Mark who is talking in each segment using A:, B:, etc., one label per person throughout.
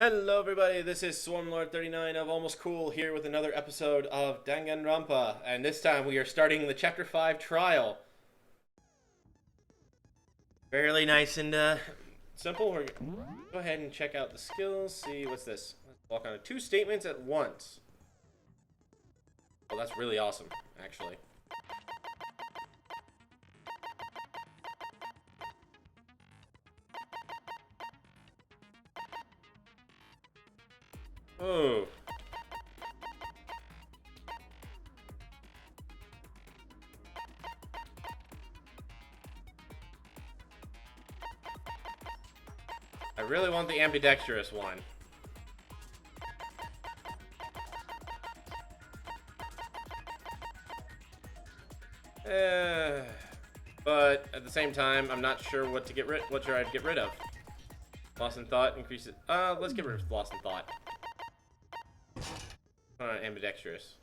A: Hello everybody, this is Swarmlord39 of Almost Cool here with another episode of Danganronpa, and this time we are starting the Chapter 5 trial. Fairly nice and simple. We're gonna go ahead and check out the skills, see what's this. Let's walk on 2 statements at once. Oh, that's really awesome, actually. Oh. I really want the ambidextrous one. But at the same time, I'm not sure what should I get rid of. Lost in thought increases. Let's get rid of lost in thought. Ambidextrous.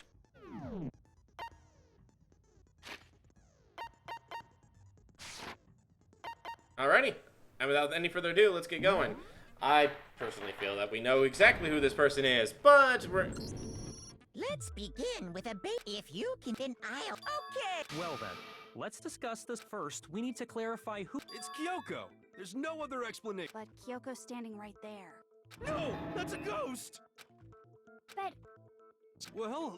A: Alrighty, and without any further ado, let's get going. I personally feel that we know exactly who this person is, but
B: Let's begin with a bit. If you can, then I'll. Okay.
C: Well then, let's discuss this first. We need to clarify who.
D: It's Kyoko. There's no other explanation.
E: But Kyoko's standing right there.
D: No, that's a ghost.
E: But
D: Well,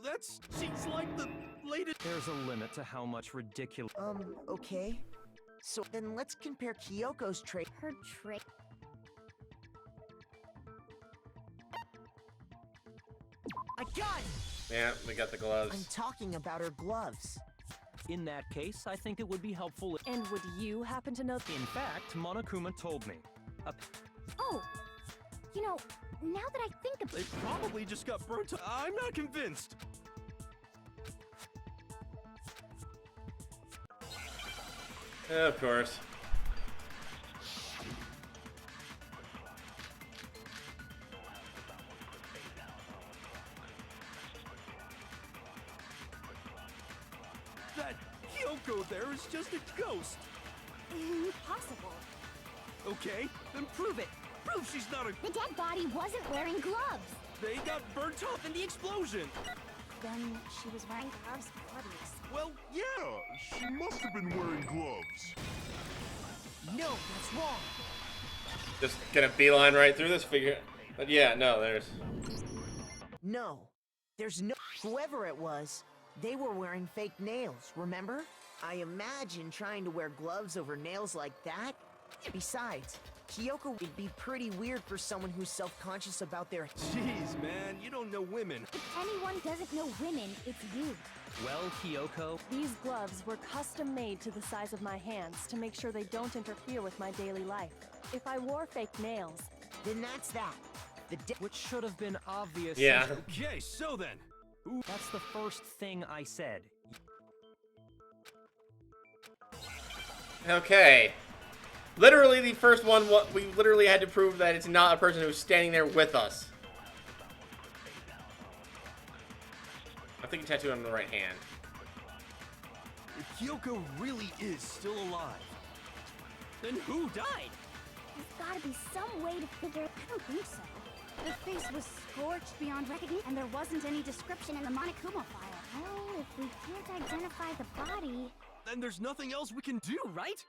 D: she's like the latest.
C: There's a limit to how much ridiculous.
B: Okay. So then let's compare Kyoko's trait.
E: her trait.
B: A gun!
A: yeah, we got the
B: I'm
A: gloves.
B: talking about her gloves.
C: In that case, I think it would be helpful.
F: And would you happen to know?
C: In fact, Monokuma told me.
E: Oh, you know, now that I think of
D: They
E: it,
D: probably just got burnt. I'm not convinced.
A: Of course.
D: That Kyoko there is just a ghost.
E: impossible.
D: Okay, then prove it. Prove she's not a.
E: The dead body wasn't wearing gloves.
D: They got burnt off in the explosion.
E: Then she was wearing gloves for bloodies.
D: Well, yeah.
G: She must have been wearing gloves.
B: No, that's wrong.
A: Just gonna beeline right through this figure. But yeah, no, there's.
B: No. There's no. Whoever it was, they were wearing fake nails, remember? I imagine trying to wear gloves over nails like that. Besides, Kyoko would be pretty weird for someone who's self-conscious about their.
D: Jeez, man, you don't know women.
E: If anyone doesn't know women, it's you.
C: Well, Kyoko,
F: These gloves were custom made to the size of my hands to make sure they don't interfere with my daily life. If I wore fake nails,
B: Then that's that.
C: which should have been obvious.
A: Yeah.
D: Okay, so then.
C: That's the first thing I said.
A: Okay. Literally, the first one, we literally had to prove that it's not a person who's standing there with us. I'm thinking tattoo on the right hand.
D: If Kyoko really is still alive, then who died?
E: There's gotta be some way to figure. I don't think so. The face was scorched beyond recognition, and there wasn't any description in the Monokuma file. Well, if we can't identify the body,
D: Then there's nothing else we can do, right?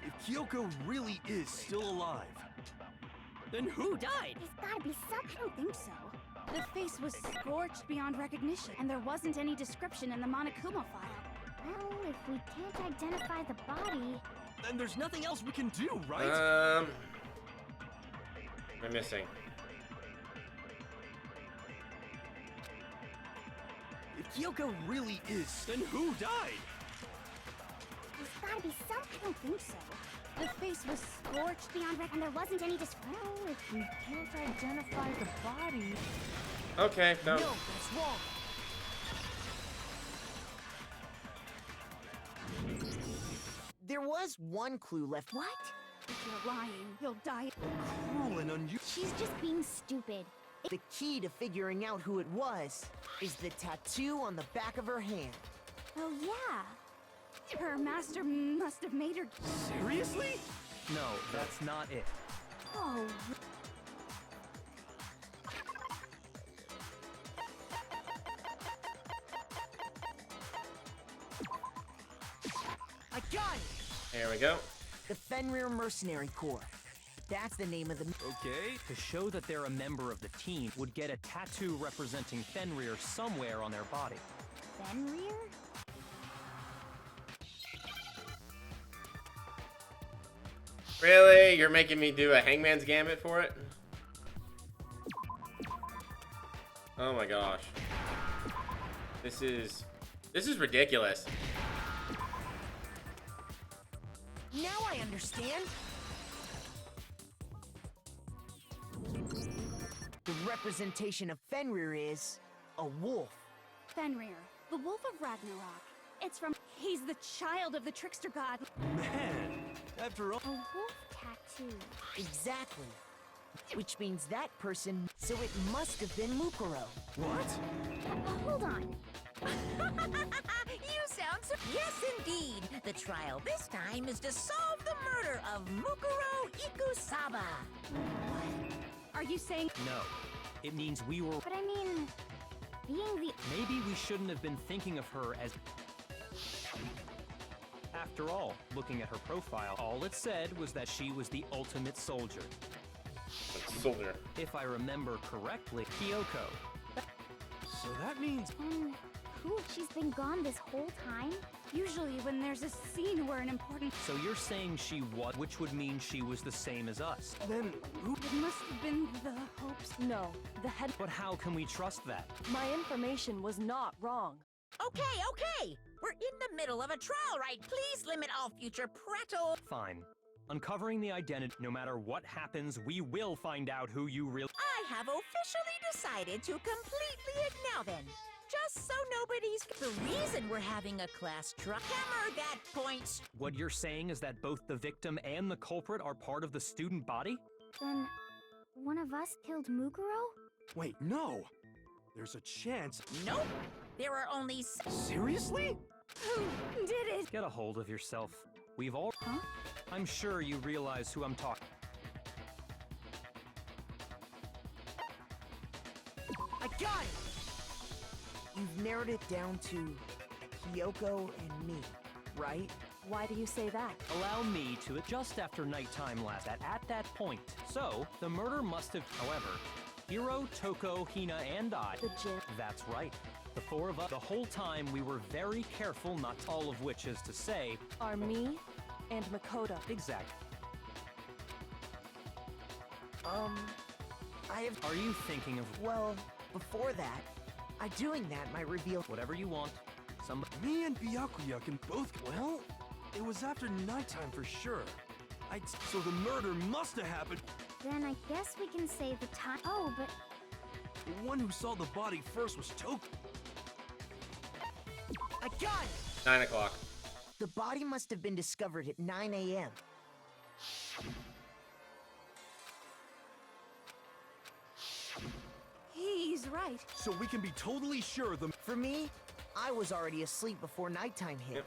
D: If Kyoko really is still alive, then who died?
E: there's gotta be some. I don't think so. The face was scorched beyond recognition, and there wasn't any description in the Monokuma file. Well, if we can't identify the body,
D: Then there's nothing else we can do, right?
A: I'm missing.
D: If Kyoko really is, then who died?
E: there's gotta be some. I don't think so. The face was scorched beyond recognition, and there wasn't any description. Well, if we can't identify the body,
A: Okay, no.
B: No, that's wrong. There was one clue left.
E: what? If you're lying, you'll die.
D: Cruel and unusual.
E: She's just being stupid.
B: The key to figuring out who it was is the tattoo on the back of her hand.
E: Oh, yeah. Her master must have made her.
D: Seriously?
C: No, that's not it.
E: Oh,
B: I got it!
A: There we go.
B: The Fenrir Mercenary Corps. That's the name of the...
D: Okay.
C: To show that they're a member of the team, would get a tattoo representing Fenrir somewhere on their body.
E: Fenrir?
A: Really? You're making me do a Hangman's Gambit for it? Oh my gosh. This is ridiculous.
B: Now I understand! The representation of Fenrir is... a wolf.
E: Fenrir, the Wolf of Ragnarok. It's from... He's the child of the trickster god.
D: Man, after all.
E: A wolf tattoo.
B: Exactly. Which means that person... So it must have been Mukuro.
D: What?
E: Hold on.
H: You sound so... Yes, indeed. The trial this time is to solve the murder of Mukuro Ikusaba.
E: Are you saying...
C: No. It means we were...
E: But I mean... Being the...
C: Maybe we shouldn't have been thinking of her as... After all, looking at her profile, all it said was that she was the ultimate soldier.
A: Soldier.
C: If I remember correctly, Kyoko.
D: So that means.
E: And who? She's been gone this whole time? Usually when there's a scene where an important...
C: So you're saying she was, which would mean she was the same as us.
D: Then who?
E: It must have been the Hopes.
F: No, the head.
C: But how can we trust that?
F: My information was not wrong.
H: Okay. We're in the middle of a trial, right? Please limit all future prattle.
C: Fine. Uncovering the identity, no matter what happens, we will find out who you really...
H: I have officially decided to completely ignore then. Just so nobody's... The reason we're having a class trial... Hammer that point.
C: What you're saying is that both the victim and the culprit are part of the student body?
E: Then... One of us killed Mukuro?
D: Wait, no. There's a chance.
H: Nope. There are only...
D: Seriously?
E: Who did it?
C: Get a hold of yourself. We've all...
E: Huh?
C: I'm sure you realize who I'm talking...
B: I got it! You've narrowed it down to... Kyoko and me, right?
F: Why do you say that?
C: Allow me to... Just after nighttime last... At that point. So, the murder must have... However, Hiro, Toko, Hina, and I...
F: The gym.
C: That's right. The four of us... The whole time we were very careful not... All of which is to say...
F: Are me and Makoto.
C: Exactly.
B: I have...
C: Are you thinking of...
B: Well, before that, doing that might reveal...
C: Whatever you want. Some...
D: Me and Byakuya can both. Well, it was after nighttime for sure. So the murder must have happened.
E: Then I guess we can save the time. Oh, but...
D: The one who saw the body first was Toko.
B: I got it!
A: 9 o'clock.
B: The body must have been discovered at 9 a.m.
E: He's right.
D: So we can be totally sure the.
B: For me, I was already asleep before nighttime hit.
A: Yep.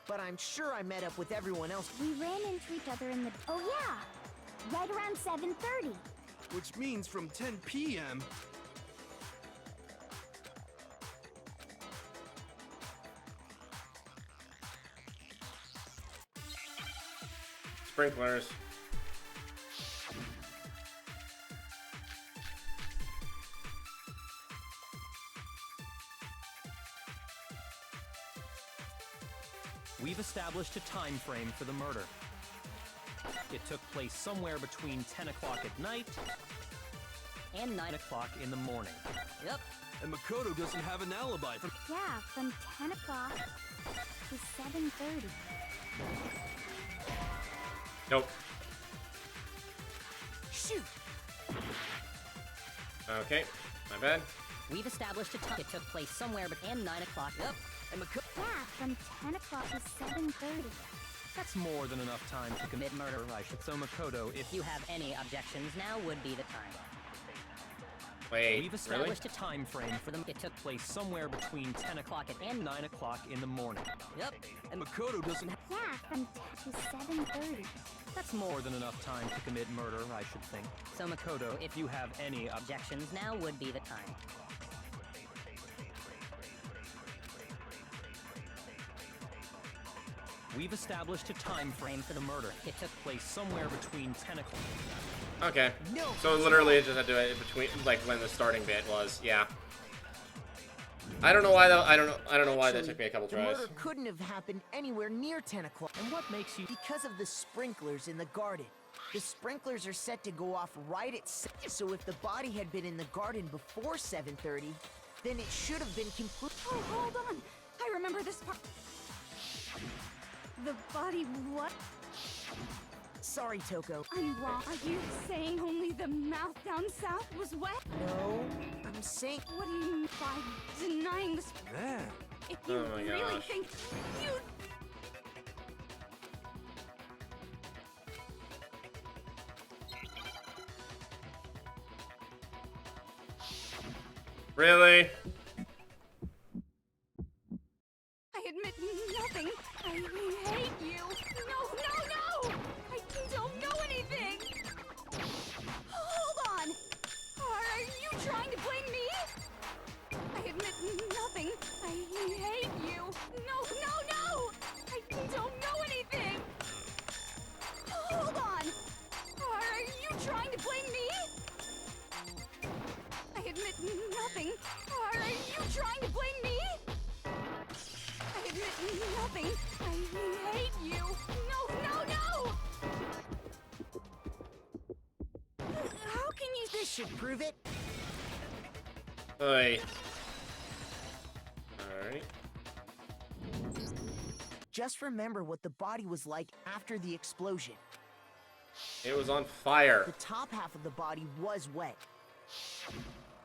B: But I'm sure I met up with everyone else.
E: We ran into each other in the... Oh, yeah! Right around 7:30.
D: Which means from 10 p.m.
A: Sprinklers.
C: We've established a time frame for the murder. It took place somewhere between 10 o'clock at night and 9 o'clock in the morning.
H: Yep.
D: And Makoto doesn't have an alibi.
E: Yeah, from 10 o'clock to 7:30.
A: Nope.
B: Shoot!
A: Okay, my bad.
H: We've established a time. It took place somewhere between 9 o'clock. Yep. And Makoto...
E: Yeah, from 10 o'clock to 7:30.
C: That's more than enough time to commit murder, I should. So Makoto, if
H: If you have any objections, now would be the time.
A: Wait,
C: We've
A: really?
C: established a time frame for them. It took place somewhere between 10 o'clock and 9 o'clock in the morning. Yep, and
D: Makoto doesn't have.
E: Yeah, from 10 to 7:30.
C: that's more than enough time to commit murder, I should think. So Makoto, if you have any objections, now would be the time. We've established a time frame for the murder. It took place somewhere between 10 o'clock.
A: Okay.
B: No.
A: So literally, it just had to do it between, like, when the starting bit was. Yeah. I don't know why though. I don't know why that
B: Actually,
A: took me a couple
B: the
A: tries.
B: murder couldn't have happened anywhere near 10 o'clock.
C: And what makes you...
B: Because of the sprinklers in the garden. The sprinklers are set to go off right at so if the body had been in the garden before 7:30, then it should have been complete.
E: Oh, hold on. I remember this part. The body what?
B: Sorry, Toko.
E: I'm wrong. Are you saying only the mouth down south was wet?
B: No, I'm saying
E: What do you mean by denying this?
D: Man,
E: If you
A: Oh my
E: really
A: gosh.
E: think you...
A: Really?
E: I admit nothing. I hate you. No, no, no! I don't know anything! Hold on! Are you trying to blame me? I admit nothing. I hate you. No, no, no! I don't know anything! Hold on! Are you trying to blame me? I admit nothing. Are you trying to blame me? I admit nothing. I hate you. No, no, no! How can you...
B: this should prove it.
A: Oi. Alright.
B: Just remember what the body was like after the explosion.
A: It was on fire.
B: The top half of the body was wet.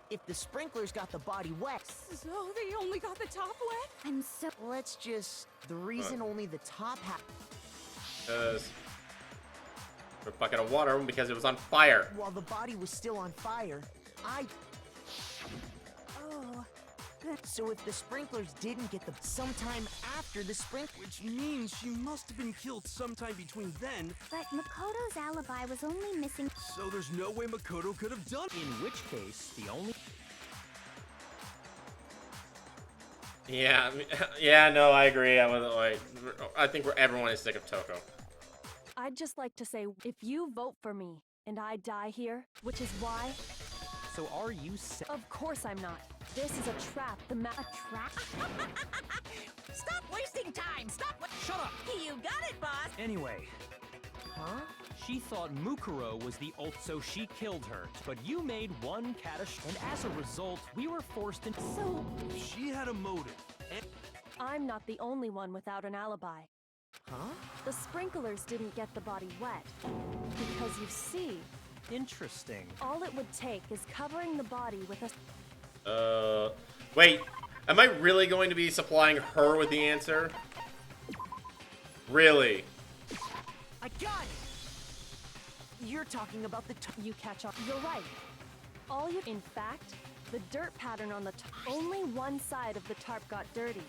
B: If the sprinklers got the body wet,
E: So they only got the top wet? I'm so...
B: let's just... The reason only the top half...
A: Because a bucket of water because it was on fire.
B: While the body was still on fire,
E: Oh...
B: So if the sprinklers didn't get the... sometime after the
D: which means she must have been killed sometime between then,
E: But Makoto's alibi was only missing...
D: so there's no way Makoto could have done.
C: In which case, the only...
A: Yeah, yeah, no, I agree. I think everyone is sick of Toko.
F: I'd just like to say, if you vote for me and I die here, which is why,
C: So are you
F: of course I'm not. This is a trap.
E: A trap?
H: Stop wasting time! Stop wa-
C: Shut up!
H: You got it, boss!
C: Anyway,
B: Huh?
C: she thought Mukuro was the ult, so she killed her. But you made one and as a result, we were forced into...
E: So...
D: She had a motive.
F: I'm not the only one without an alibi.
B: Huh?
F: The sprinklers didn't get the body wet. Because you see,
C: Interesting.
F: all it would take is covering the body with a...
A: Wait, am I really going to be supplying her with the answer? Really?
B: I got it! You're talking about the...
F: You catch on. You're right. All you... In fact, the dirt pattern on the only one side of the tarp got dirty.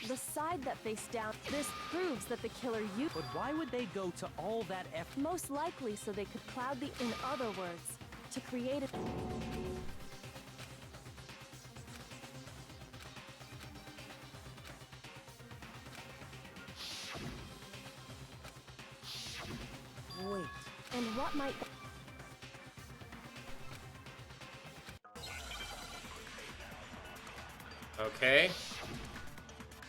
F: The side that faced down. This proves that the killer used...
C: But why would they go to all that effort?
F: Most likely so they could cloud the... In other words, to create a...
B: Wait.
F: And what might...
A: Okay.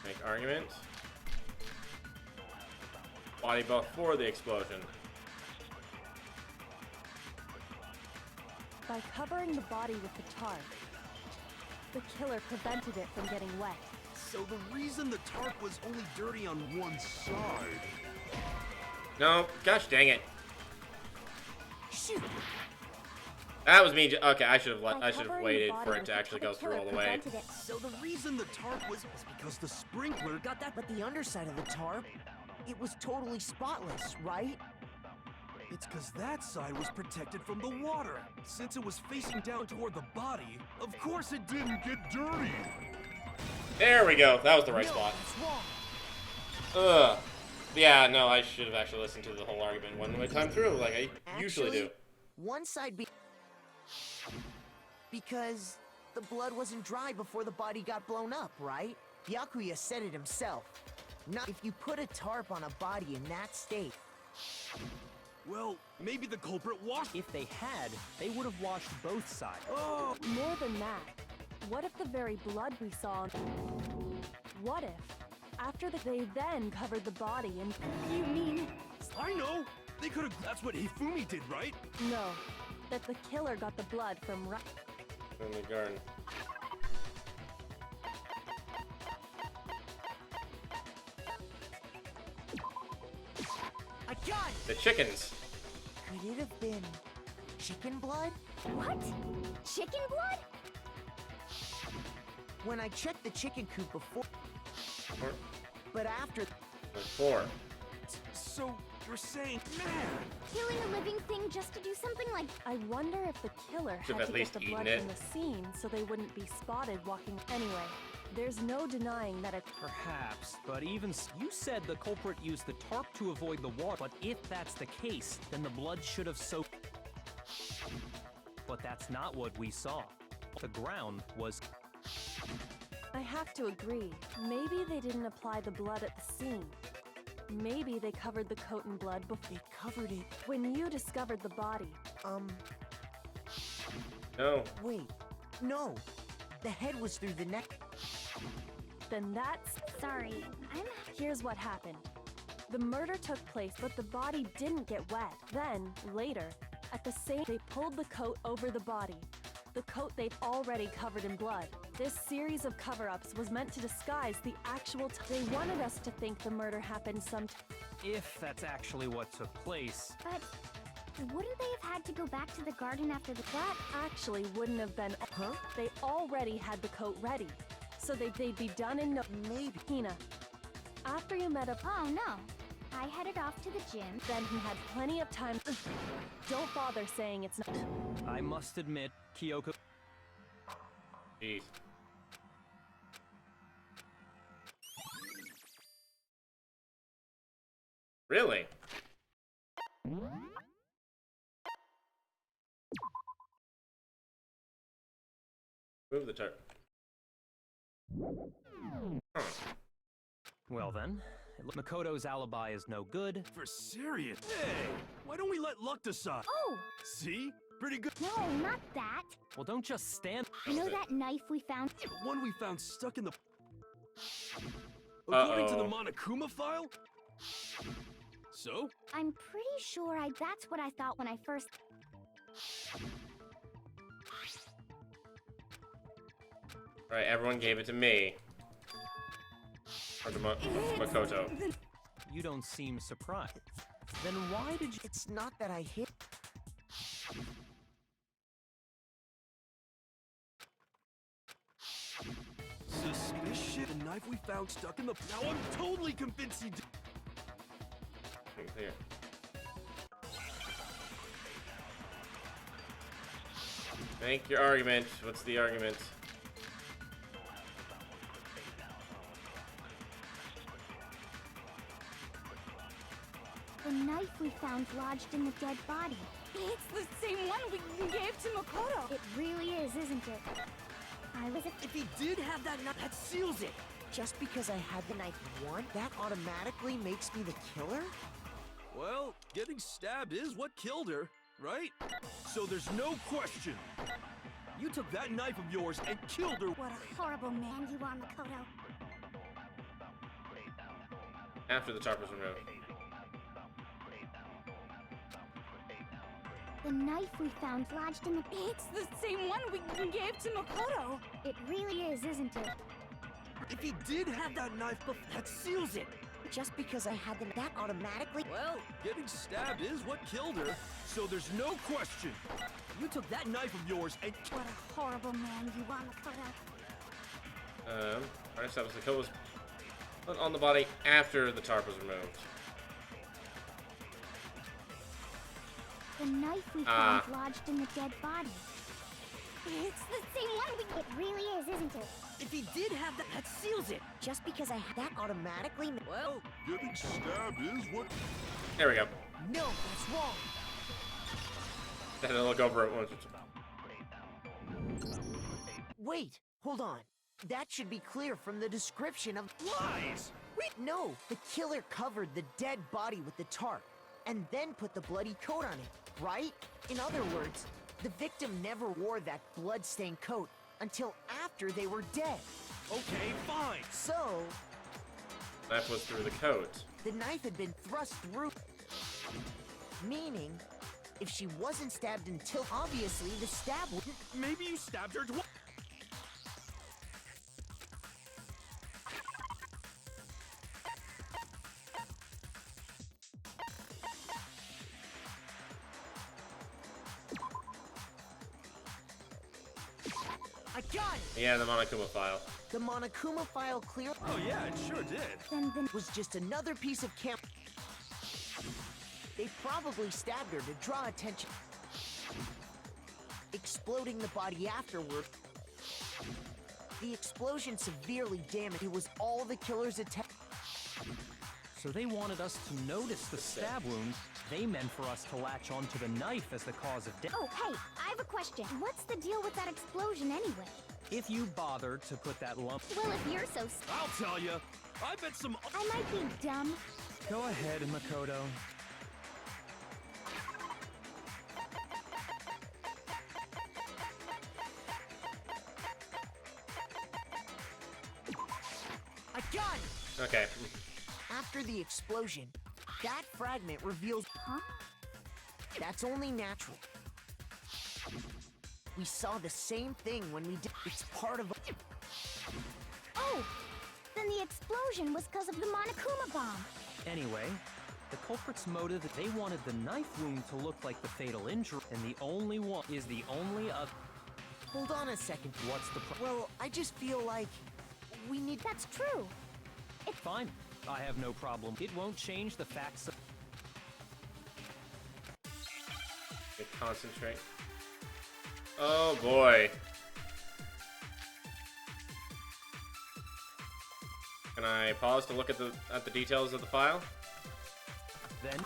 A: Make argument. Body before the explosion.
F: By covering the body with the tarp, the killer prevented it from getting wet.
D: So the reason the tarp was only dirty on one side.
A: No, gosh dang it.
B: Shoot!
A: That was me. Okay, I should
F: By
A: have
F: covering the
A: waited
F: body
A: for it
F: with
A: to
F: the
A: actually
F: tarp,
A: go
F: the
A: through all
F: killer
A: the way.
F: prevented it.
D: So the reason the tarp was because the sprinkler got that.
B: But the underside of the tarp, it was totally spotless, right?
D: It's because that side was protected from the water. Since it was facing down toward the body, of course it didn't get dirty.
A: There we go. That was the right spot.
B: That's wrong.
A: Ugh. Yeah, no, I should have actually listened to the whole argument one time through, like I usually do.
B: One side because the blood wasn't dry before the body got blown up, right? Byakuya said it himself. Not if you put a tarp on a body in that state.
D: Well, maybe the culprit washed.
C: If they had, they would have washed both sides.
D: Oh!
F: More than that, what if the very blood we saw... What if, after they then covered the body in...
E: You mean...
D: I know! They could have. That's what Hifumi did, right?
F: No, that the killer got the blood from...
A: In the garden.
B: I got it!
A: The chickens.
B: Could it have been chicken blood?
E: What? Chicken blood?
B: When I checked the chicken coop before,
A: Or
B: but after,
A: four.
D: So, you're saying, man!
E: Killing a living thing just to do something like...
F: I wonder if the killer
A: Should've
F: had
A: at
F: to
A: least
F: get the
A: eaten
F: blood
A: it.
F: from the scene so they wouldn't be spotted walking anyway. There's no denying that it...
C: Perhaps, but you said the culprit used the tarp to avoid the water. But if that's the case, then the blood should have soaked. But that's not what we saw. The ground was...
F: I have to agree. Maybe they didn't apply the blood at the scene. Maybe they covered the coat in blood before...
B: they covered it.
F: When you discovered the body.
A: No.
B: Wait, no. The head was through the neck.
F: Then that's...
E: Sorry,
F: Here's what happened. The murder took place, but the body didn't get wet. Then, later, at the same... They pulled the coat over the body. The coat they'd already covered in blood. This series of cover-ups was meant to disguise the actual... They wanted us to think the murder happened
C: If that's actually what took place.
E: But wouldn't they have had to go back to the garden after the...
F: That actually wouldn't have been... Huh? They already had the coat ready. So they'd be done in no...
B: Maybe.
F: Hina, after you met up...
E: Oh, no. I headed off to the gym.
F: Then he had plenty of time... Don't bother saying it's not...
C: I must admit, Kyoko...
A: Jeez. Really? Move the tarp. Huh.
C: Well then, Makoto's alibi is no good.
D: For serious? Hey! Why don't we let luck decide?
E: Oh!
D: See? Pretty good.
E: No, not that.
C: Well, don't just stand...
E: You know that knife we found?
D: The one we found stuck in the... According to the Monokuma file? So?
E: I'm pretty sure that's what I thought when I first...
A: Right, everyone gave it to me. Or to Makoto.
C: You don't seem surprised. Then why did you...
B: It's not that I hit...
D: Suspicious? The knife we found stuck in the... Now I'm totally convinced he did...
A: Clear. Make your argument. What's the argument?
E: The knife we found lodged in the dead body. It's the same one we gave to Makoto. It really is, isn't it? I was...
B: If he did have that knife, that seals it. Just because I had the knife once, that automatically makes me the killer?
D: Well, getting stabbed is what killed her, right? So there's no question. You took that knife of yours and killed her.
E: What a horrible man you are, Makoto.
A: After the tarp was removed.
E: The knife we found lodged in the... It's the same one we gave to Makoto. It really is, isn't it?
D: If he did have that knife, that seals it.
B: Just because I had the that automatically...
D: Well, getting stabbed is what killed her, so there's no question. You took that knife of yours and...
E: What a horrible man you are, Makoto.
A: Our established the coat was put on the body after the tarp was removed.
I: The knife we
A: Ah.
I: found lodged in the dead body.
E: It's the same one
I: It really is, isn't it?
H: If he did have that, that seals it.
B: Just because I had that automatically.
H: Well,
G: Getting stabbed is what.
A: There we go.
B: No, that's wrong.
A: Had to look over it once.
B: Wait, hold on. That should be clear from the description of.
D: Lies!
B: No, the killer covered the dead body with the tarp and then put the bloody coat on it, right? In other words, the victim never wore that blood-stained coat until after they were dead.
D: Okay, fine.
B: So,
A: Knife was through the coat.
B: the knife had been thrust through. Meaning, if she wasn't stabbed until obviously the stab would.
D: Maybe you stabbed her twice.
B: I got it!
A: Yeah, the Monokuma file.
B: The Monokuma file clear
D: Oh yeah, it sure did.
I: Then
B: was just another piece of camp. They probably stabbed her to draw attention. Exploding the body afterward. The explosion severely damaged. It was all the killer's attempt.
C: So they wanted us to notice the stab wound. They meant for us to latch onto the knife as the cause of death.
I: Oh, hey, I have a question. What's the deal with that explosion anyway?
C: If you bothered to put that lump...
I: Well, if you're so
D: I'll tell you. I bet some.
I: I might be dumb.
C: Go ahead, Makoto.
B: I got it!
A: Okay.
B: After the explosion, that fragment reveals.
I: Huh?
B: That's only natural. We saw the same thing when we did. It's part of.
I: Oh! Then the explosion was because of the Monokuma bomb.
C: Anyway, the culprit's motive, they wanted the knife wound to look like the fatal injury, and the only one is the only other.
B: Hold on a second.
C: What's the problem?
B: Well, I just feel like we need.
I: That's true.
C: Fine. I have no problem. It won't change the facts of...
A: Concentrate. Oh boy. Can I pause to look at the details of the file?
C: Then...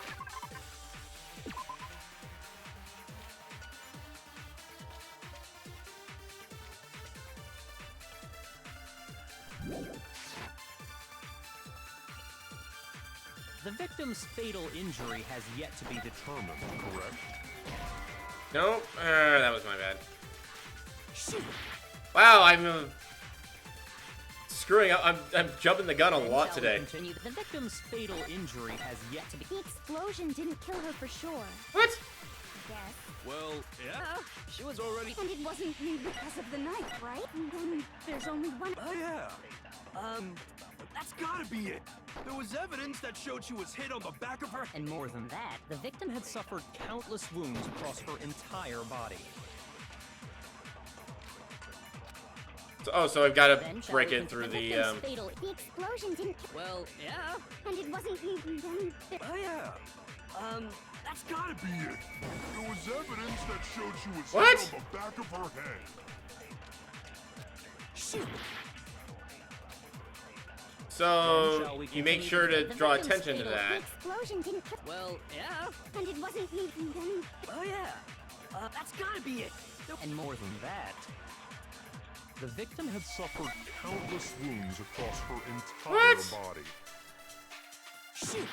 C: The victim's fatal injury has yet to be determined, correct?
A: Nope. That was my bad. Wow, I'm screwing up. I'm jumping the gun a lot
C: Shall we
A: today.
C: continue? The victim's fatal injury has yet to be...
I: The explosion didn't kill her for sure.
A: What?
I: Yes.
D: Well, yeah. She was already.
E: And it wasn't because of the knife, right? And then there's only one.
D: Oh yeah. That's gotta be it. There was evidence that showed she was hit on the back of her.
C: And more than that, the victim had suffered countless wounds across her entire body.
A: So I've got to
I: Then shall
A: break
I: we
A: it through
I: continue?
A: the
I: victim's fatal. The explosion didn't kill.
D: Well, yeah.
E: And it wasn't then.
D: Oh yeah. That's gotta be it.
G: There was evidence that showed she was
A: What?
G: hit on the back of her head.
D: Shoot.
A: So
C: Then shall we
A: you make
C: continue?
A: sure to
C: The
A: draw
C: victim's
A: attention to
C: fatal-
A: that.
I: The explosion didn't kill.
D: Well, yeah.
E: And it wasn't then.
D: Oh yeah. That's gotta be it.
C: And more than that, the victim had suffered
G: Countless wounds across her entire
A: What?
G: body.
D: Shoot.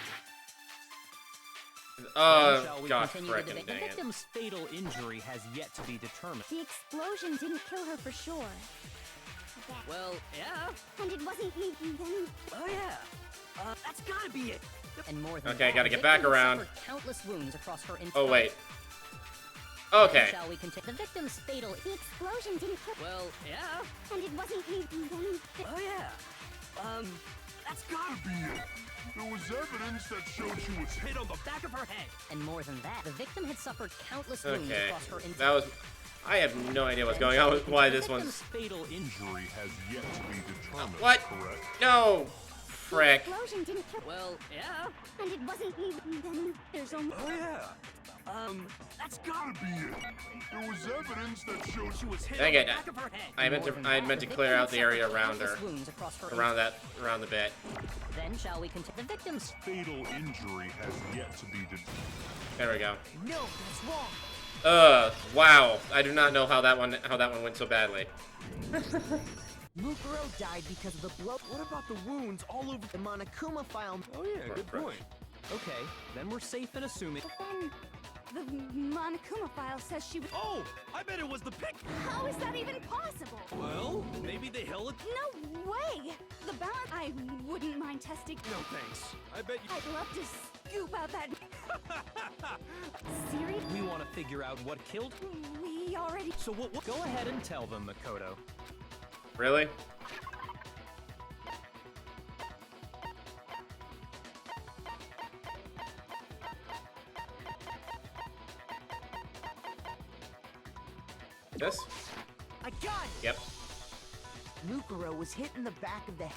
C: Then shall we
A: Gosh,
C: continue with the
A: frickin'
C: The
A: dang it.
C: victim's fatal injury has yet to be determined.
I: The explosion didn't kill her for sure.
D: Well, yeah.
E: And it wasn't then.
D: Oh yeah. That's gotta be it.
C: And more than
A: Okay,
C: that,
A: gotta
C: the
A: get back
C: victim
A: around.
C: suffered countless wounds across her entire...
A: Oh wait.
C: Then
A: Okay.
C: shall we continue? The victim's fatal...
I: The explosion didn't kill.
D: Well, yeah.
E: And it wasn't then.
D: Oh yeah. That's gotta
G: Be it. There was evidence that showed she was hit.
D: hit on the back of her head.
C: And more than that, the victim had suffered countless wounds
A: Okay.
C: across her entire...
A: That was. I have no idea what's going on with why this
C: The
A: one's.
C: victim's fatal injury...
G: Injury has yet to be determined.
A: What?
G: Correct.
A: No. Frick.
E: The explosion didn't kill.
D: Well, yeah.
E: And it wasn't then. There's only.
D: Oh yeah. That's gotta be it.
G: There was evidence that showed
D: She was hit
A: Dang
D: on the
A: it.
D: back of her head.
A: I meant to clear out the area around her.
C: Wounds across her
A: Around the bed.
C: Then shall we continue? The victim's
G: fatal injury has yet to be determined.
A: There we go.
B: No, that's wrong.
A: Wow. I do not know how that one went so badly.
B: Mukuro died because of the blow.
D: What about the wounds all over
B: The Monokuma file.
D: Oh yeah, good point.
C: okay. Then we're safe in assuming.
I: But then,
E: The Monokuma file says she was.
D: Oh, I bet it was the pick.
E: How is that even possible?
D: Well, maybe they held it.
E: No way! The balance. I wouldn't mind testing.
D: No thanks. I bet you.
E: I'd love to scoop out that.
I: serious?
C: We want to figure out what killed.
E: We already.
C: So what? Go ahead and tell them, Makoto.
A: Really? This?
B: I got it.
A: Yep.
B: Mukuro was hit in the back of the head.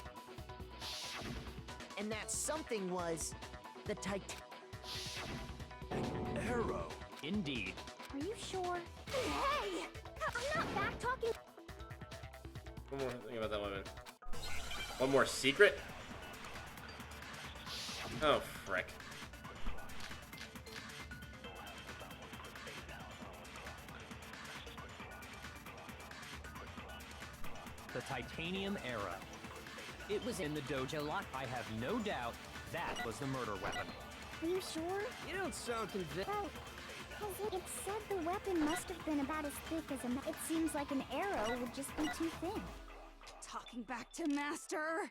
B: And that something was the
D: Arrow.
C: Indeed.
I: Are you sure?
E: Hey!
I: I'm not back talking.
A: One more thing about that woman. One more secret? Oh, frick.
C: The titanium arrow. It was in the dojo lock. I have no doubt that was the murder weapon.
I: Are you sure?
D: You don't sound convinced.
I: Well, because it said the weapon must have been about as thick as a. It seems like an arrow would just be too thin.
E: Talking back to Master.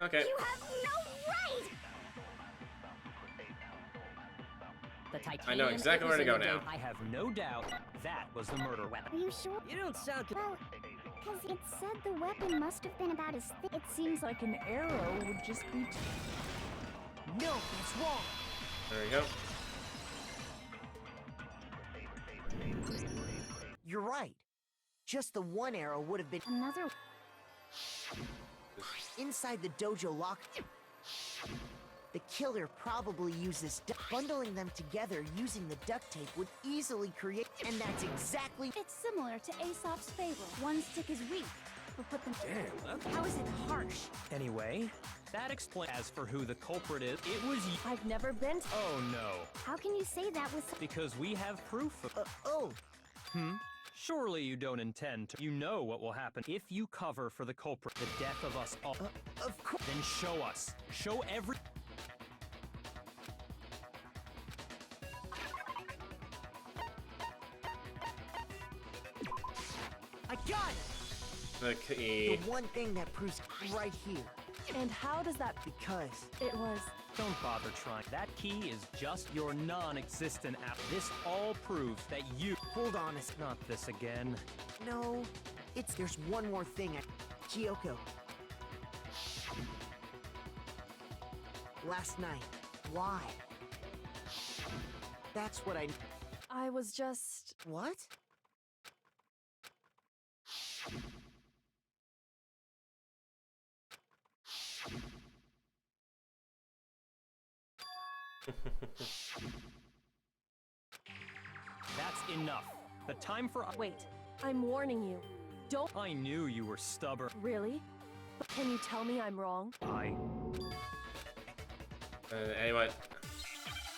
A: Okay.
E: You have no right!
C: The titanium.
A: I know exactly where to go now.
C: I have no doubt that was the murder weapon.
I: Are you sure?
D: You don't sound.
I: Well, because it said the weapon must have been about as thick. It seems like an arrow would just be too.
B: No, that's wrong.
A: There we go.
B: You're right. Just the one arrow would have been
I: Another.
B: inside the dojo lock. The killer probably used this. Bundling them together using the duct tape would easily create. And that's exactly.
E: It's similar to Aesop's fable. One stick is weak, but put them.
D: Damn, that's.
E: How is it harsh?
C: Anyway, that explains. As for who the culprit is, it was you.
F: I've never been.
C: Oh no.
I: How can you say that was?
C: Because we have proof of.
B: Oh,
C: Surely you don't intend to. You know what will happen if you cover for the culprit. The death of us all.
B: of course.
C: Then show us. Show every.
B: I got it.
A: The key.
B: The one thing that proves right here.
F: And how does that?
B: Because
F: It was.
C: Don't bother trying. That key is just your non-existent app. This all proves that you.
B: hold on a
C: Not this again.
B: No, there's one more thing. Kyoko. Last night. Why? That's what
F: I was just.
B: What?
C: That's enough. The time for.
F: Wait. I'm warning you. Don't.
C: I knew you were stubborn.
F: Really? Can you tell me I'm wrong?
A: Anyway.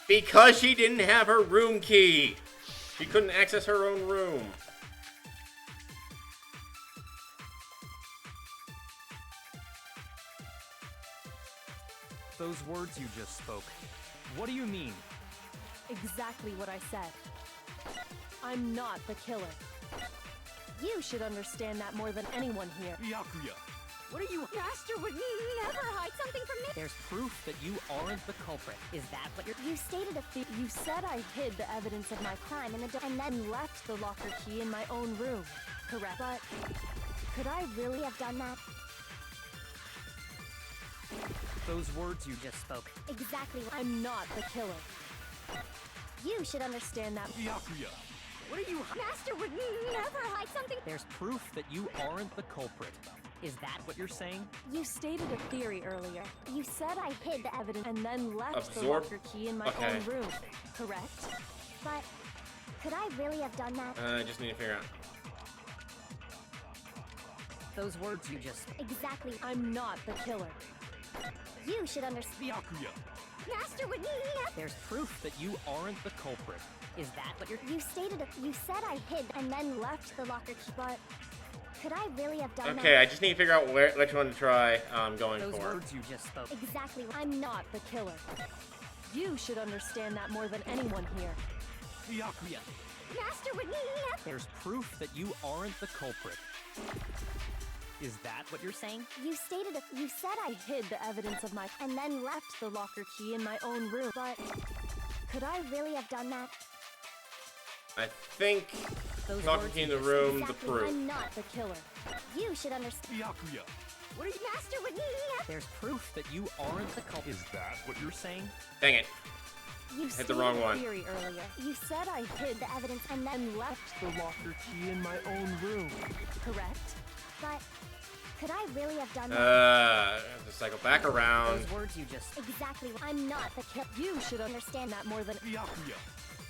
A: Because she didn't have her room key. She couldn't access her own room.
C: Those words you just spoke. What do you mean?
F: Exactly what I said. I'm not the killer. You should understand that more than anyone here.
D: Byakuya.
C: What are you?
E: Master would never hide something from me.
C: There's proof that you aren't the culprit. Is that what you're?
I: You stated a few.
F: You said I hid the evidence of my crime in the and then left the locker key in my own room. Correct. But could I really have done that?
C: Those words you just spoke.
I: Exactly.
F: I'm not the killer. You should understand that.
D: Byakuya.
C: What are you?
E: Master would never hide something.
C: There's proof that you aren't the culprit. Is that what you're saying?
F: You stated a theory earlier. You said I hid the evidence and then left the
A: Absorb?
F: locker key in my
A: Okay.
F: own room. Correct?
I: But could I really have done that?
A: I just need to figure out.
C: Those words you just...
I: Exactly.
F: I'm not the killer.
I: You should understand.
D: Byakuya.
I: Master would
C: There's proof that you aren't the culprit. Is that what you're...
I: You stated it. You said I hid and then left the locker key, but could I really have done that?
A: Okay, I just need to figure out which one to try going
C: Those
A: for.
C: words you just spoke.
I: Exactly.
F: I'm not the killer. You should understand that more than anyone here.
D: Byakuya.
I: Master would
C: There's proof that you aren't the culprit. Is that what you're saying?
I: You stated it.
F: You said I hid the evidence of my... and then left the locker key in my own room, but
I: Could I really have done that?
A: I think
C: Those
A: locker
C: words
A: key in
C: you
A: the
C: just-
A: room, the
I: Exactly.
A: proof.
F: I'm not the killer.
I: You should understand.
D: Byakuya.
I: What are you, Master would
C: There's proof that you aren't the culprit.
G: Is that what you're saying?
A: Dang it.
F: You
A: Hit the wrong
F: stated a
A: one.
F: theory earlier. You said I hid the evidence and then left the locker key in my own room. Correct?
I: But could I really have done that?
A: I have to cycle back around.
C: Those words you just...
I: Exactly. I'm not the killer.
F: You should understand that more than...
D: Byakuya.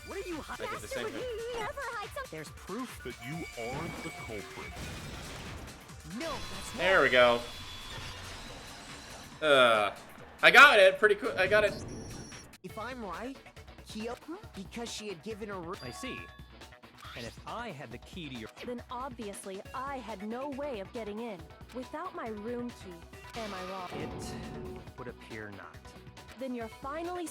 C: What are you hiding?
A: I did the
I: Master
A: same
I: would
A: thing.
I: never hide something.
C: There's proof
G: That you aren't the culprit.
B: No, that's
A: There we go. I got it pretty quick. I got it.
B: If I'm right, Kyoko, because she had given her
C: I see. And if I had the key to your...
F: Then obviously I had no way of getting in. Without my room key. Am I wrong?
C: It would appear not.
F: Then you're finally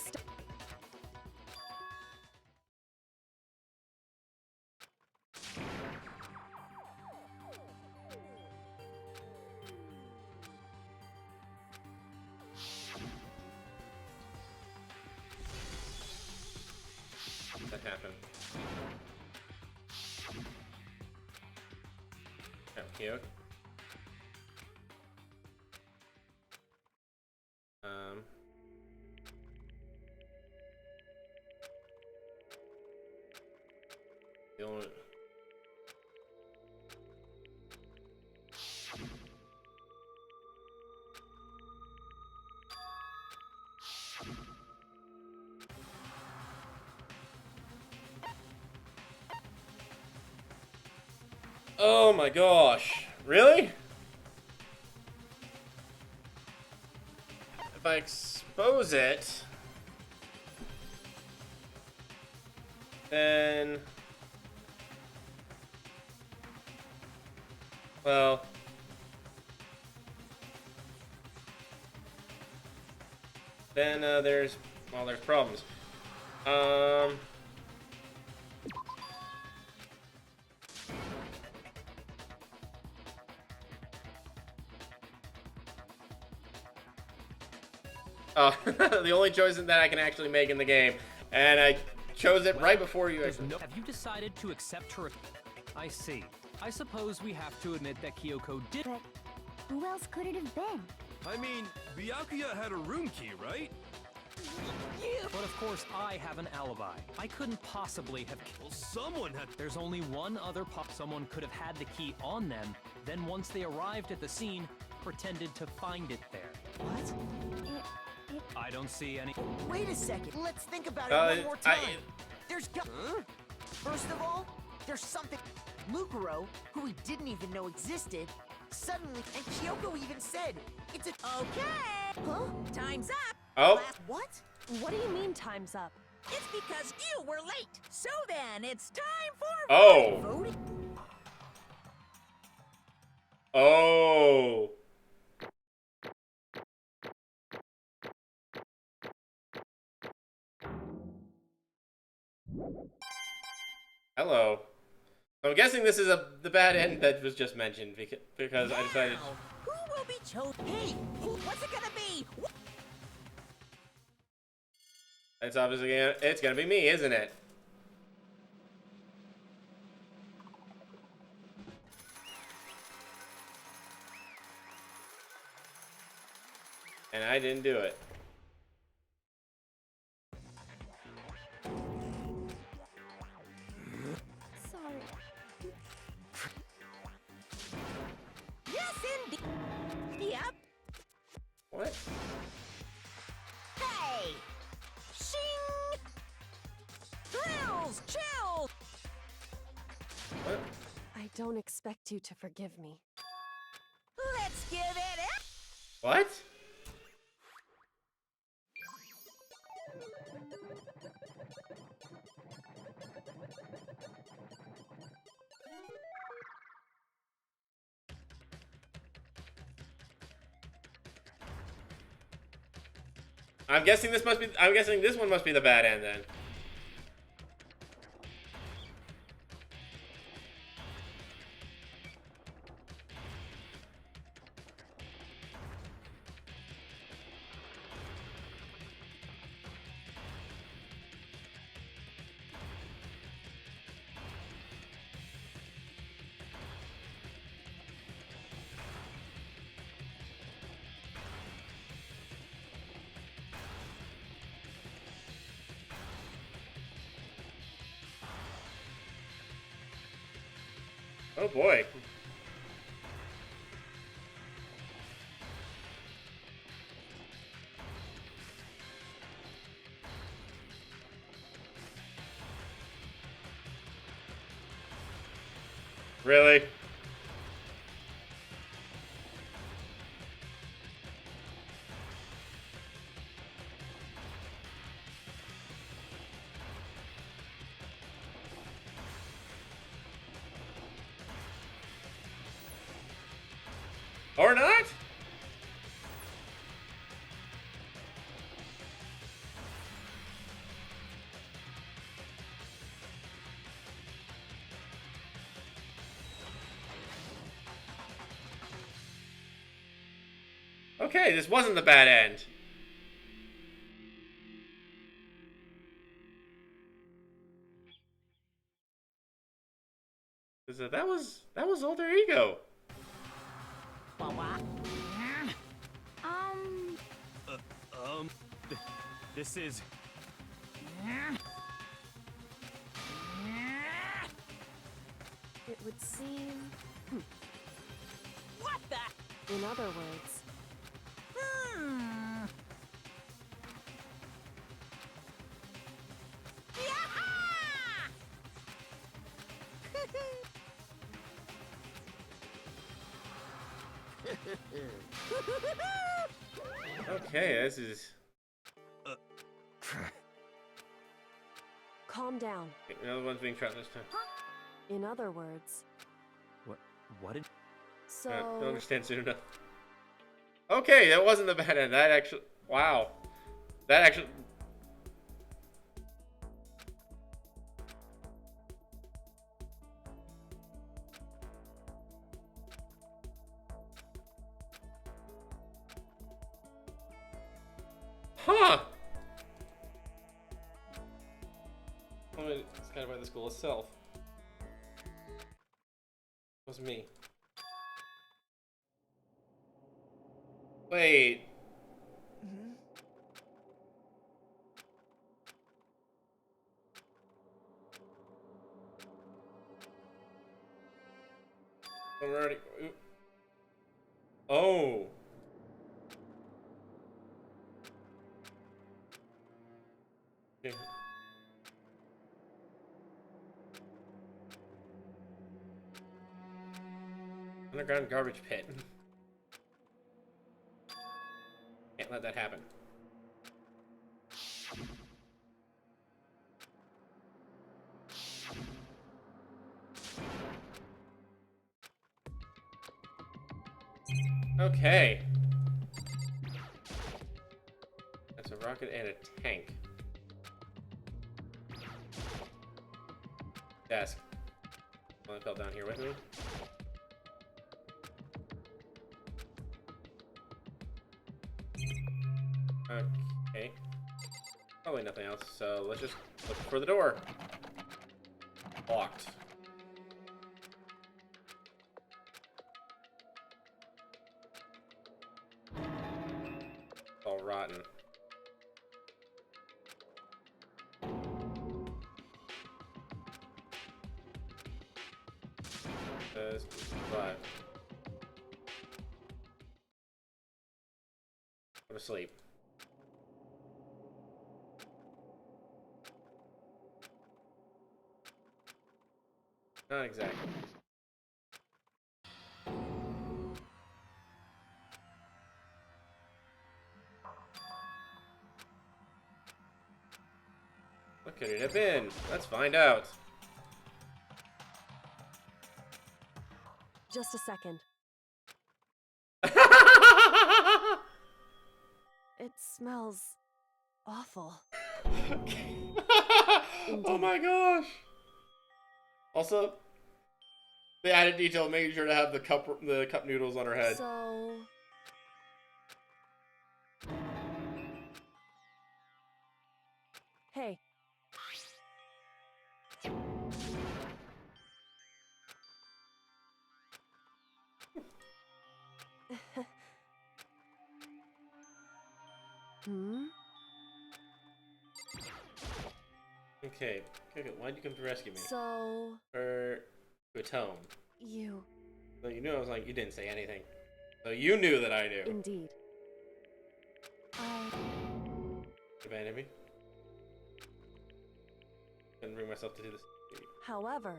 A: That happened. Cute. The only... Oh my gosh. Really? If I expose it, then... Well... Then there's problems. Oh, the only choice that I can actually make in the game, and I chose it right before you actually...
C: Have you decided to accept her... I see. I suppose we have to admit that Kyoko did...
I: But who else could it have been?
D: I mean, Byakuya had a room key, right?
C: But of course, I have an alibi. I couldn't possibly have...
D: Well, someone had...
C: There's only one other someone could have had the key on them, then once they arrived at the scene, pretended to find it there.
B: what?
C: I don't see any...
B: Wait a second. Let's think about it one more time. There's
D: Huh?
B: First of all, there's something. Lukaro, who we didn't even know existed, suddenly, and Kyoko even said, it's a...
H: Okay.
B: Huh?
H: Time's up.
A: Oh,
B: What?
F: What do you mean time's up?
H: It's because you were late. So then, it's time for
A: oh,
B: Voting?
A: oh. Hello. I'm guessing this is the bad end that was just mentioned because I decided...
H: Now, who will be chosen? Hey, what's it gonna be?
A: It's obviously it's gonna be me, isn't it? And I didn't do it.
I: Sorry.
H: Yes, indeed. Yep.
A: What?
H: Hey! Shing! Thrills!
F: don't expect you to forgive me.
H: Let's give it a...
A: What? I'm guessing this one must be the bad end then. Oh boy. Really? Or not? Okay, this wasn't the bad end. That was Alter Ego.
C: This is...
F: It would seem...
H: What the?
F: In other words...
A: Okay, this is...
F: Calm down.
A: Another one's being trapped this time.
F: In other words...
C: What did...
F: So...
A: Don't understand soon enough. Okay, that wasn't the bad end. That actually... Wow. That actually... Huh! I mean, it's kind of by the school itself. It was me. Wait. I'm already... Oh. Okay. Underground garbage pit. Can't let that happen. Okay. That's a rocket and a tank. Desk. One that fell down here with me. Okay. Probably nothing else, so let's just look for the door. Locked. All rotten. But go to sleep. Not exactly. it have been? Let's find out.
F: Just a second. It smells awful.
A: Oh my gosh. Also, the added detail of making sure to have the cup noodles on her head.
F: So... Hey. Hmm?
A: Okay, why'd you come to rescue me?
F: So...
A: Or to atone?
F: You...
A: So you knew I was like, you didn't say anything. So you knew that I knew.
F: Indeed. I...
A: Abandoned me? Couldn't bring myself to do this.
F: However...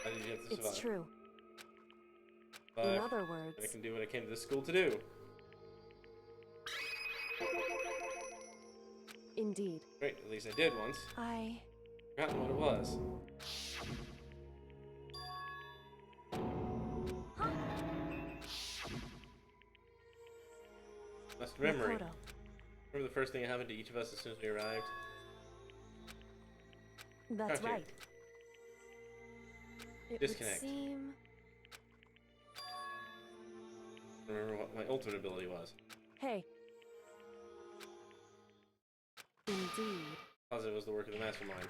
A: How did you get to survive?
F: It's true.
A: But
F: In other words...
A: I can do what I came to this school to do.
F: Indeed.
A: Great, at least I did once.
F: I...
A: Forgotten what it was. Lost memory.
F: Makoto.
A: Remember the first thing that happened to each of us as soon as we arrived?
F: That's
A: Okay.
F: right. It
A: Disconnect.
F: would seem...
A: Remember what my ultimate ability was.
F: Hey. Indeed.
A: Positive was the work of the mastermind.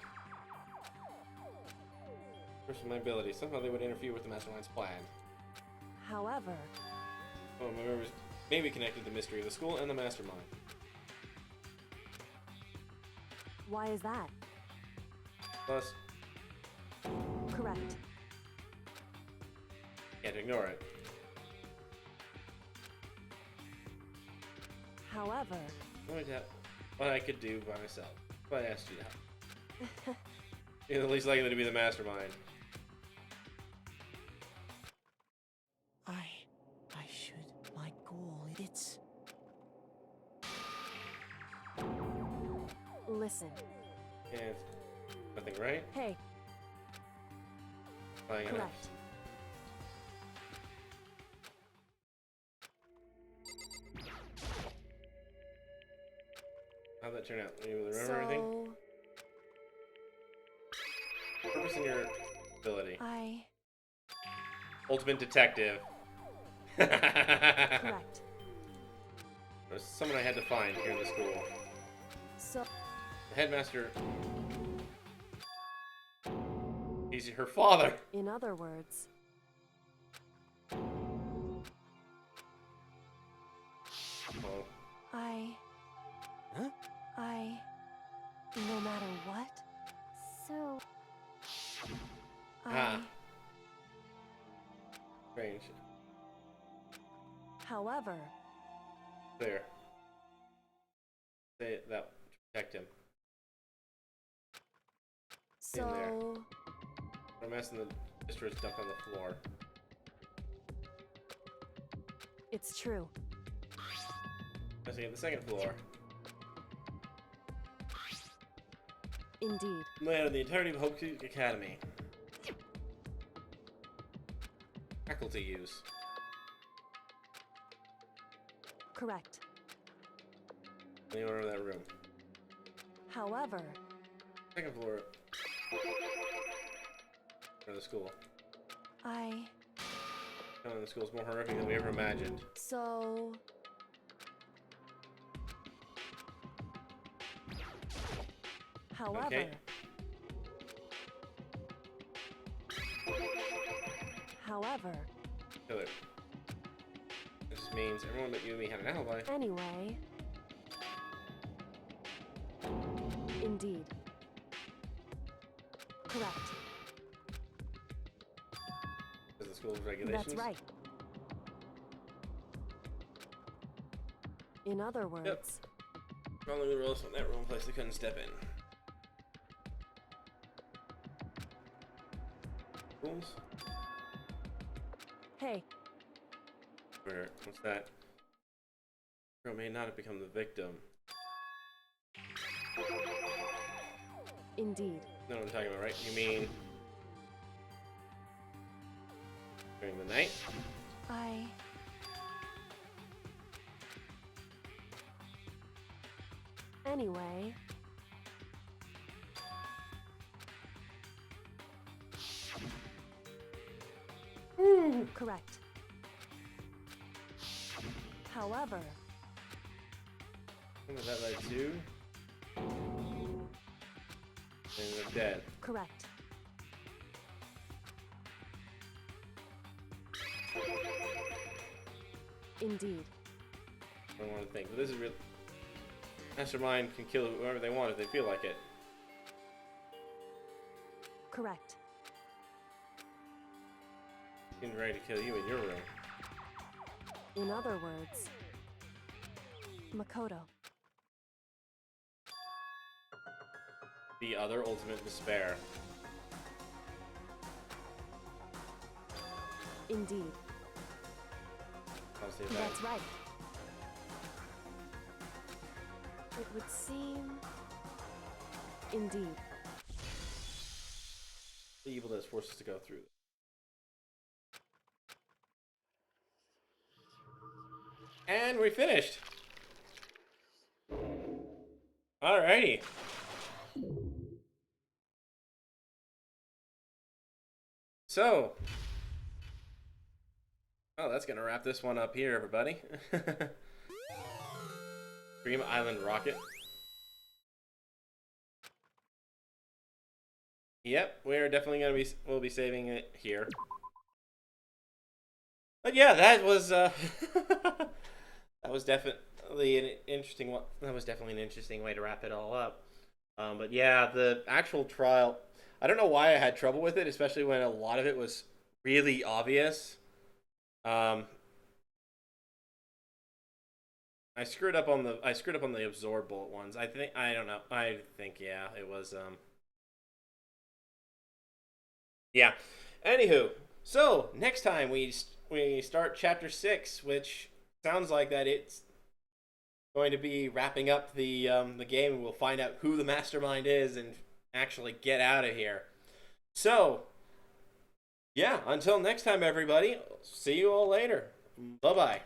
A: First, my ability. Somehow they would interfere with the mastermind's plan.
F: However...
A: One of my members may be connected to the mystery of the school and the mastermind.
F: Why is that?
A: Plus,
F: Correct.
A: can't ignore it.
F: However...
A: Only that what I could do by myself. But I asked you to help. You're the least likely to be the mastermind.
B: I should. My goal, it's...
F: Listen.
A: And nothing, right?
F: Hey.
A: Flying enough.
F: Correct.
A: How'd that turn out? You remember everything? Purpose in your ability.
F: I...
A: Ultimate detective.
F: Correct.
A: There's someone I had to find here in the school.
F: So...
A: The headmaster. He's her father.
F: In other words...
A: Oh.
B: Huh?
F: No matter what,
I: So,
A: Ah. Strange.
F: However,
A: There. Say that to protect him. In there.
F: so...
A: A mess in the district's dumped on the floor.
F: It's true.
A: Messing at the second floor.
F: Indeed.
A: Land of the entirety of Hope Creek Academy. Faculty use.
F: Correct.
A: In the order of that room.
F: However,
A: Second floor. Of the school.
F: I...
A: The school is more horrific than we ever imagined.
F: So... However...
A: Okay.
F: However...
A: Killer. This just means everyone but you and me have an alibi.
F: Anyway... Indeed. Correct.
A: Because the school's regulations.
F: That's right. In other words...
A: Following the rules from that room place, they couldn't step in. Rules?
F: Hey,
A: What's that? Girl may not have become the victim.
F: Indeed.
A: know what I'm talking about, right? You mean during the night?
F: Anyway. Correct. However.
A: What was that led to? And they're dead.
F: Correct. Indeed.
A: I don't want to think, but this is real. Mastermind can kill whoever they want if they feel like it.
F: Correct.
A: Getting ready to kill you in your room.
F: In other words, Makoto.
A: The other ultimate despair.
F: Indeed.
A: I'll say that.
F: That's right. It would seem. Indeed.
A: The evil that is forced us to go through. And we finished. Alrighty. So, oh, that's gonna wrap this one up here, everybody. Dream Island Rocket. Yep, we're definitely we'll be saving it here. But yeah, that was that was definitely an interesting one. That was definitely an interesting way to wrap it all up. But yeah, the actual trial, I don't know why I had trouble with it, especially when a lot of it was really obvious. I screwed up on the absorb bullet ones. I don't know. I think yeah, it was yeah. Anywho, so next time we start chapter 6, which sounds like that it's going to be wrapping up the game. We'll find out who the mastermind is and actually get out of here. So, yeah, until next time, everybody. See you all later. Bye-bye.